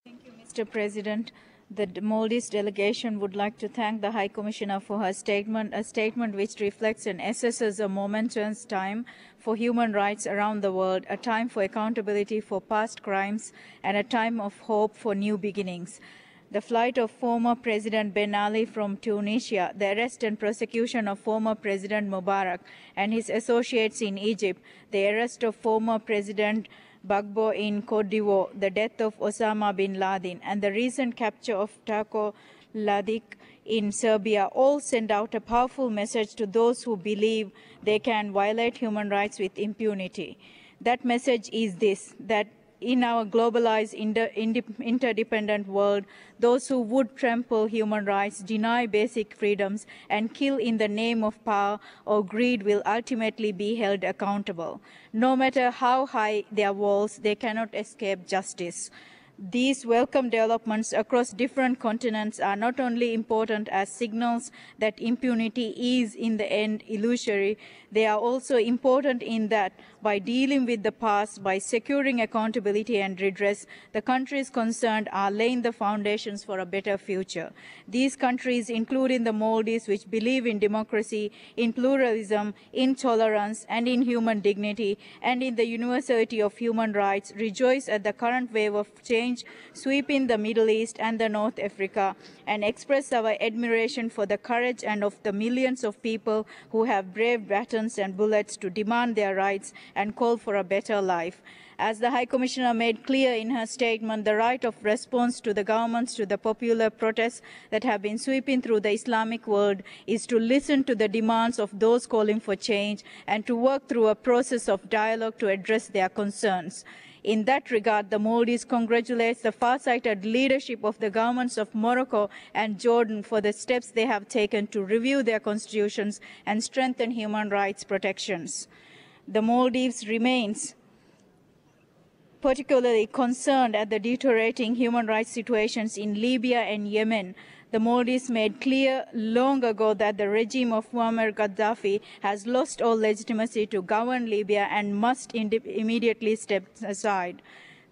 Thank you, Mr. President. The Maldives delegation would like to thank the High Commissioner for her statement, a statement which reflects and assesses a momentous time for human rights around the world, a time for accountability for past crimes, and a time of hope for new beginnings. The flight of former President Ben Ali from Tunisia, the arrest and prosecution of former President Mubarak and his associates in Egypt, the arrest of former President Gbagbo in Cote d'Ivoire, the death of Osama bin Laden, and the recent capture of Tako Mladic in Serbia all send out a powerful message to those who believe they can violate human rights with impunity. That message is this, that in our globalized, interdependent world, those who would trample human rights, deny basic freedoms, and kill in the name of power or greed will ultimately be held accountable. No matter how high their walls, they cannot escape justice. These welcome developments across different continents are not only important as signals that impunity is in the end illusory, they are also important in that by dealing with the past, by securing accountability and redress, the countries concerned are laying the foundations for a better future. These countries, including the Maldives, which believe in democracy, in pluralism, in tolerance, and in human dignity, and in the universality of human rights, rejoice at the current wave of change sweeping the Middle East and the North Africa, and express our admiration for the courage and of the millions of people who have braved batons and bullets to demand their rights and call for a better life. As the High Commissioner made clear in her statement, the right of response to the governments to the popular protests that have been sweeping through the Islamic world is to listen to the demands of those calling for change and to work through a process of dialogue to address their concerns. In that regard, the Maldives congratulates the far-sighted leadership of the governments of Morocco and Jordan for the steps they have taken to review their constitutions and strengthen human rights protections. The Maldives remains particularly concerned at the deteriorating human rights situations in Libya and Yemen. The Maldives made clear long ago that the regime of Muammar Gaddafi has lost all legitimacy to govern Libya and must immediately step aside.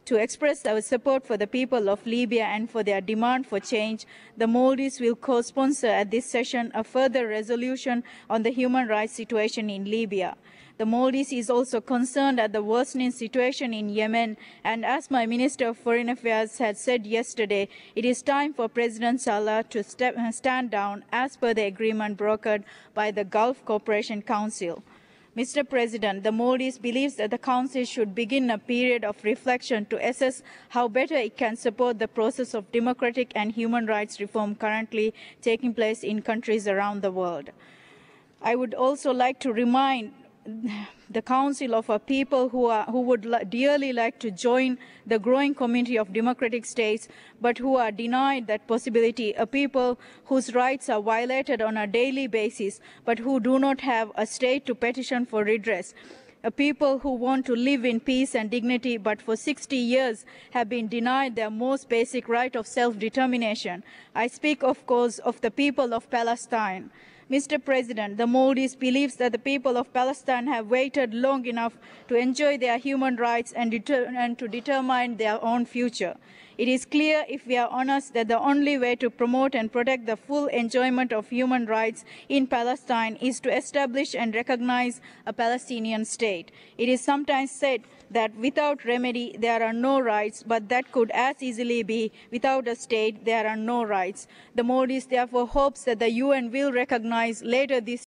To express our support for the people of Libya and for their demand for change, the Maldives will co-sponsor at this session a further resolution on the human rights situation in Libya. The Maldives is also concerned at the worsening situation in Yemen, and as my Minister of Foreign Affairs had said yesterday, it is time for President Saleh to stand down as per the agreement brokered by the Gulf Cooperation Council. Mr. President, the Maldives believes that the Council should begin a period of reflection to assess how better it can support the process of democratic and human rights reform currently taking place in countries around the world. I would also like to remind the Council of a people who would dearly like to join the growing community of democratic states, but who are denied that possibility, a people whose rights are violated on a daily basis, but who do not have a state to petition for redress. A people who want to live in peace and dignity, but for 60 years have been denied their most basic right of self-determination. I speak, of course, of the people of Palestine. Mr. President, the Maldives believes that the people of Palestine have waited long enough to enjoy their human rights and to determine their own future. It is clear, if we are honest, that the only way to promote and protect the full enjoyment of human rights in Palestine is to establish and recognize a Palestinian state. It is sometimes said that without remedy there are no rights, but that could as easily be without a state there are no rights. The Maldives therefore hopes that the UN will recognize later this